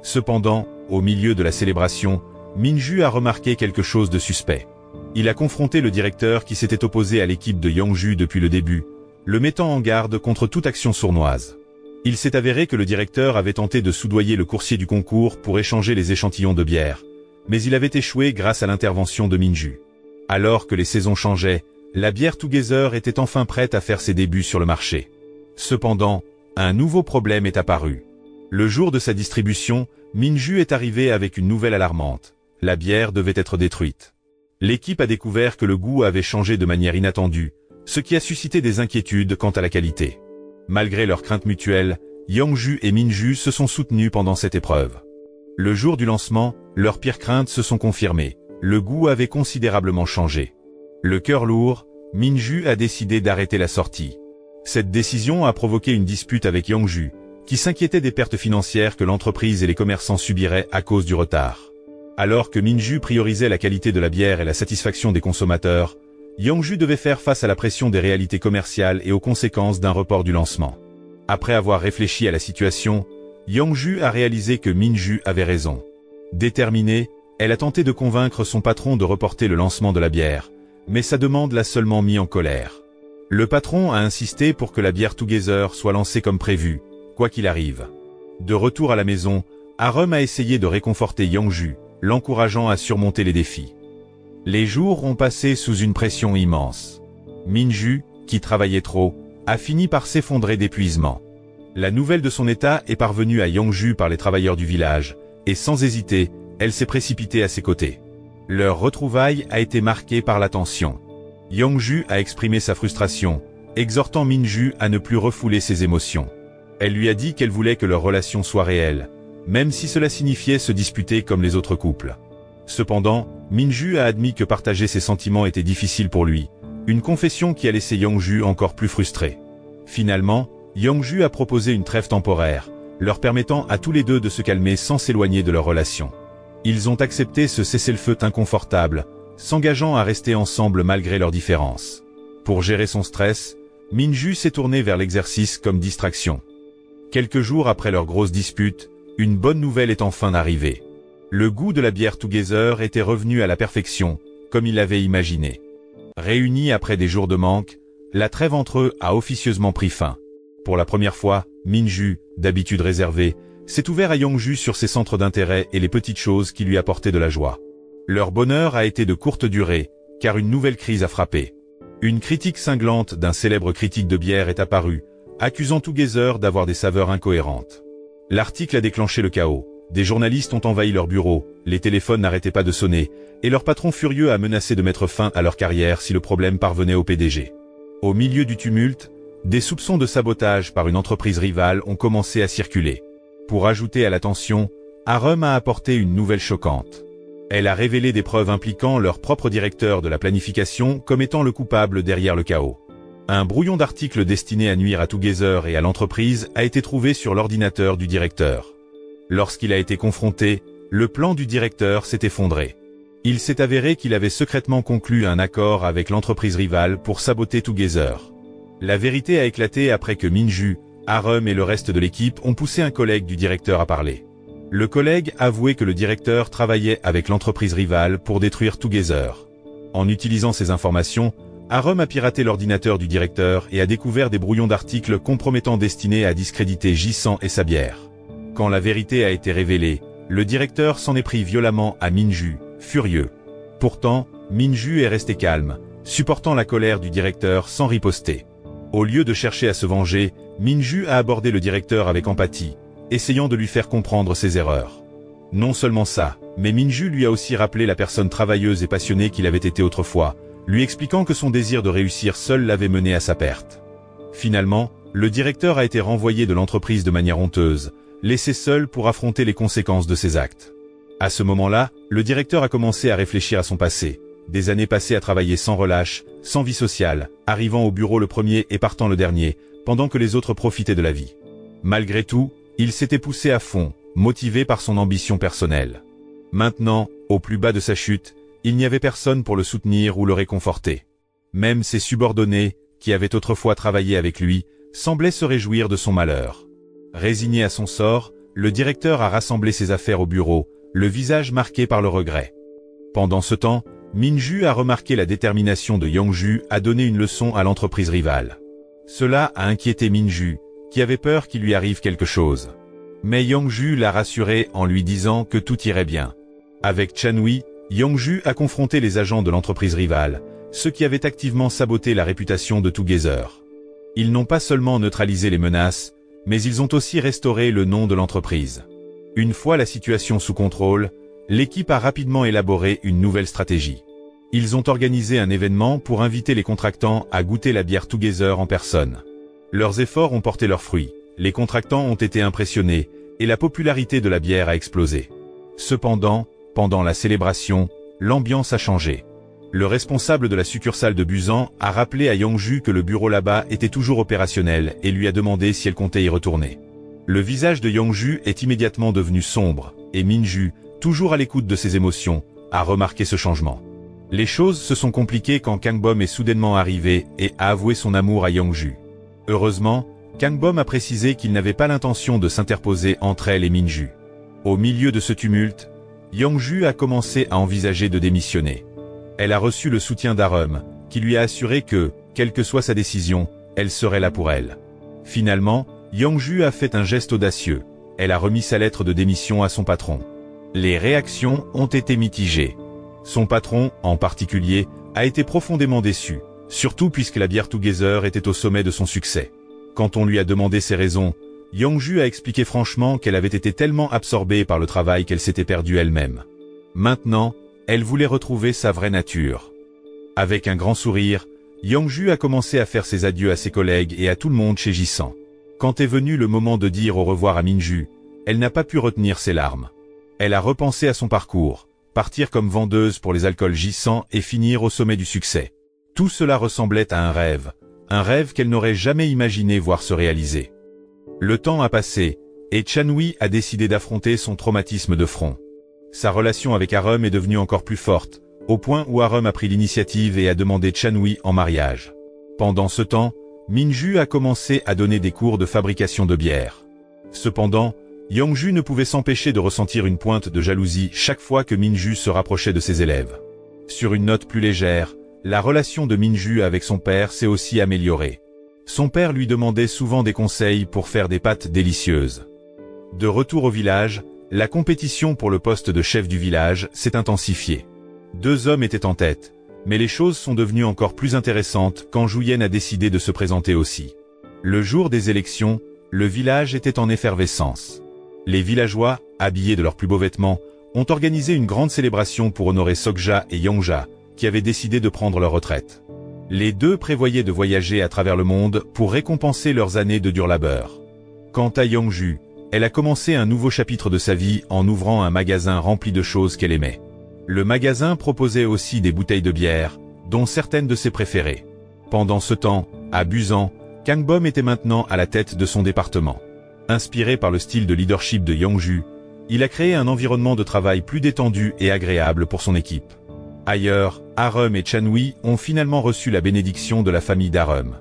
Cependant, au milieu de la célébration, Minju a remarqué quelque chose de suspect. Il a confronté le directeur qui s'était opposé à l'équipe de Yongju depuis le début, le mettant en garde contre toute action sournoise. Il s'est avéré que le directeur avait tenté de soudoyer le coursier du concours pour échanger les échantillons de bière, mais il avait échoué grâce à l'intervention de Minju. Alors que les saisons changeaient, la bière Together était enfin prête à faire ses débuts sur le marché. Cependant, un nouveau problème est apparu. Le jour de sa distribution, Minju est arrivé avec une nouvelle alarmante. La bière devait être détruite. L'équipe a découvert que le goût avait changé de manière inattendue, ce qui a suscité des inquiétudes quant à la qualité. Malgré leurs craintes mutuelles, Yongju et Minju se sont soutenus pendant cette épreuve. Le jour du lancement, leurs pires craintes se sont confirmées. Le goût avait considérablement changé. Le cœur lourd, Minju a décidé d'arrêter la sortie. Cette décision a provoqué une dispute avec Yongju, qui s'inquiétait des pertes financières que l'entreprise et les commerçants subiraient à cause du retard. Alors que Minju priorisait la qualité de la bière et la satisfaction des consommateurs, Yongju devait faire face à la pression des réalités commerciales et aux conséquences d'un report du lancement. Après avoir réfléchi à la situation, Yongju a réalisé que Minju avait raison. Déterminée, elle a tenté de convaincre son patron de reporter le lancement de la bière, mais sa demande l'a seulement mis en colère. Le patron a insisté pour que la bière Together soit lancée comme prévu, quoi qu'il arrive. De retour à la maison, Arum a essayé de réconforter Yongju, l'encourageant à surmonter les défis. Les jours ont passé sous une pression immense. Minju, qui travaillait trop, a fini par s'effondrer d'épuisement. La nouvelle de son état est parvenue à Yongju par les travailleurs du village, et sans hésiter, elle s'est précipitée à ses côtés. Leur retrouvaille a été marquée par la tension. Yongju a exprimé sa frustration, exhortant Minju à ne plus refouler ses émotions. Elle lui a dit qu'elle voulait que leur relation soit réelle, même si cela signifiait se disputer comme les autres couples. Cependant, Minju a admis que partager ses sentiments était difficile pour lui, une confession qui a laissé Yongju encore plus frustré. Finalement, Yongju a proposé une trêve temporaire, leur permettant à tous les deux de se calmer sans s'éloigner de leur relation. Ils ont accepté ce cessez-le-feu inconfortable, s'engageant à rester ensemble malgré leurs différences. Pour gérer son stress, Minju s'est tourné vers l'exercice comme distraction. Quelques jours après leur grosse dispute, une bonne nouvelle est enfin arrivée. Le goût de la bière Together était revenu à la perfection, comme il l'avait imaginé. Réunis après des jours de manque, la trêve entre eux a officieusement pris fin. Pour la première fois, Minju, d'habitude réservé, s'est ouvert à Yongju sur ses centres d'intérêt et les petites choses qui lui apportaient de la joie. Leur bonheur a été de courte durée, car une nouvelle crise a frappé. Une critique cinglante d'un célèbre critique de bière est apparue, accusant Together d'avoir des saveurs incohérentes. L'article a déclenché le chaos. Des journalistes ont envahi leur bureau, les téléphones n'arrêtaient pas de sonner, et leur patron furieux a menacé de mettre fin à leur carrière si le problème parvenait au PDG. Au milieu du tumulte, des soupçons de sabotage par une entreprise rivale ont commencé à circuler. Pour ajouter à la tension, Arum a apporté une nouvelle choquante. Elle a révélé des preuves impliquant leur propre directeur de la planification comme étant le coupable derrière le chaos. Un brouillon d'articles destiné à nuire à Together et à l'entreprise a été trouvé sur l'ordinateur du directeur. Lorsqu'il a été confronté, le plan du directeur s'est effondré. Il s'est avéré qu'il avait secrètement conclu un accord avec l'entreprise rivale pour saboter Together. La vérité a éclaté après que Minju, Arum et le reste de l'équipe ont poussé un collègue du directeur à parler. Le collègue avouait que le directeur travaillait avec l'entreprise rivale pour détruire Together. En utilisant ces informations, Arum a piraté l'ordinateur du directeur et a découvert des brouillons d'articles compromettants destinés à discréditer J100 et sa bière. Quand la vérité a été révélée, le directeur s'en est pris violemment à Minju, furieux. Pourtant, Minju est resté calme, supportant la colère du directeur sans riposter. Au lieu de chercher à se venger, Minju a abordé le directeur avec empathie, essayant de lui faire comprendre ses erreurs. Non seulement ça, mais Minju lui a aussi rappelé la personne travailleuse et passionnée qu'il avait été autrefois, lui expliquant que son désir de réussir seul l'avait mené à sa perte. Finalement, le directeur a été renvoyé de l'entreprise de manière honteuse, laissé seul pour affronter les conséquences de ses actes. À ce moment-là, le directeur a commencé à réfléchir à son passé, des années passées à travailler sans relâche, sans vie sociale, arrivant au bureau le premier et partant le dernier, pendant que les autres profitaient de la vie. Malgré tout, il s'était poussé à fond, motivé par son ambition personnelle. Maintenant, au plus bas de sa chute, il n'y avait personne pour le soutenir ou le réconforter. Même ses subordonnés, qui avaient autrefois travaillé avec lui, semblaient se réjouir de son malheur. Résigné à son sort, le directeur a rassemblé ses affaires au bureau, le visage marqué par le regret. Pendant ce temps, Minju a remarqué la détermination de Yongju à donner une leçon à l'entreprise rivale. Cela a inquiété Minju, qui avait peur qu'il lui arrive quelque chose. Mais Yongju l'a rassuré en lui disant que tout irait bien. Avec Chanui, Yongju a confronté les agents de l'entreprise rivale, ceux qui avaient activement saboté la réputation de Together. Ils n'ont pas seulement neutralisé les menaces, mais ils ont aussi restauré le nom de l'entreprise. Une fois la situation sous contrôle, l'équipe a rapidement élaboré une nouvelle stratégie. Ils ont organisé un événement pour inviter les contractants à goûter la bière Together en personne. Leurs efforts ont porté leurs fruits, les contractants ont été impressionnés, et la popularité de la bière a explosé. Cependant, pendant la célébration, l'ambiance a changé. Le responsable de la succursale de Busan a rappelé à Yongju que le bureau là-bas était toujours opérationnel et lui a demandé si elle comptait y retourner. Le visage de Yongju est immédiatement devenu sombre, et Minju, toujours à l'écoute de ses émotions, a remarqué ce changement. Les choses se sont compliquées quand Kangbom est soudainement arrivé et a avoué son amour à Yongju. Heureusement, Kangbom a précisé qu'il n'avait pas l'intention de s'interposer entre elle et Minju. Au milieu de ce tumulte, Yongju a commencé à envisager de démissionner. Elle a reçu le soutien d'Arum, qui lui a assuré que, quelle que soit sa décision, elle serait là pour elle. Finalement, Yongju a fait un geste audacieux. Elle a remis sa lettre de démission à son patron. Les réactions ont été mitigées. Son patron, en particulier, a été profondément déçu, surtout puisque la bière Together était au sommet de son succès. Quand on lui a demandé ses raisons, Yongju a expliqué franchement qu'elle avait été tellement absorbée par le travail qu'elle s'était perdue elle-même. Maintenant, elle voulait retrouver sa vraie nature. Avec un grand sourire, Yongju a commencé à faire ses adieux à ses collègues et à tout le monde chez J100. Quand est venu le moment de dire au revoir à Minju, elle n'a pas pu retenir ses larmes. Elle a repensé à son parcours, partir comme vendeuse pour les alcools J100 et finir au sommet du succès. Tout cela ressemblait à un rêve qu'elle n'aurait jamais imaginé voir se réaliser. Le temps a passé, et Chanui a décidé d'affronter son traumatisme de front. Sa relation avec Arum est devenue encore plus forte, au point où Arum a pris l'initiative et a demandé Chanui en mariage. Pendant ce temps, Minju a commencé à donner des cours de fabrication de bière. Cependant, Yongju ne pouvait s'empêcher de ressentir une pointe de jalousie chaque fois que Minju se rapprochait de ses élèves. Sur une note plus légère, la relation de Minju avec son père s'est aussi améliorée. Son père lui demandait souvent des conseils pour faire des pâtes délicieuses. De retour au village, la compétition pour le poste de chef du village s'est intensifiée. 2 hommes étaient en tête, mais les choses sont devenues encore plus intéressantes quand Juyen a décidé de se présenter aussi. Le jour des élections, le village était en effervescence. Les villageois, habillés de leurs plus beaux vêtements, ont organisé une grande célébration pour honorer Sokja et Yongja, qui avaient décidé de prendre leur retraite. Les deux prévoyaient de voyager à travers le monde pour récompenser leurs années de dur labeur. Quant à Yongju, elle a commencé un nouveau chapitre de sa vie en ouvrant un magasin rempli de choses qu'elle aimait. Le magasin proposait aussi des bouteilles de bière, dont certaines de ses préférées. Pendant ce temps, à Busan, Kangbom était maintenant à la tête de son département. Inspiré par le style de leadership de Yongju, il a créé un environnement de travail plus détendu et agréable pour son équipe. Ailleurs, Arum et Chanwi ont finalement reçu la bénédiction de la famille d'Arum.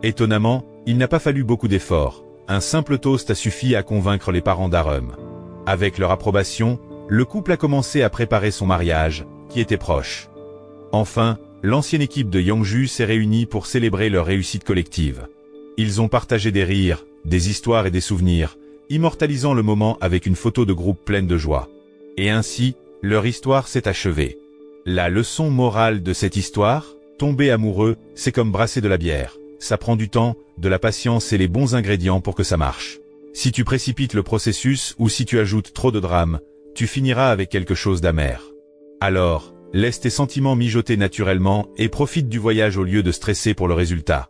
Étonnamment, il n'a pas fallu beaucoup d'efforts. Un simple toast a suffi à convaincre les parents d'Arum. Avec leur approbation, le couple a commencé à préparer son mariage, qui était proche. Enfin, l'ancienne équipe de Yongju s'est réunie pour célébrer leur réussite collective. Ils ont partagé des rires, des histoires et des souvenirs, immortalisant le moment avec une photo de groupe pleine de joie. Et ainsi, leur histoire s'est achevée. La leçon morale de cette histoire, tomber amoureux, c'est comme brasser de la bière. Ça prend du temps, de la patience et les bons ingrédients pour que ça marche. Si tu précipites le processus ou si tu ajoutes trop de drame, tu finiras avec quelque chose d'amer. Alors, laisse tes sentiments mijoter naturellement et profite du voyage au lieu de stresser pour le résultat.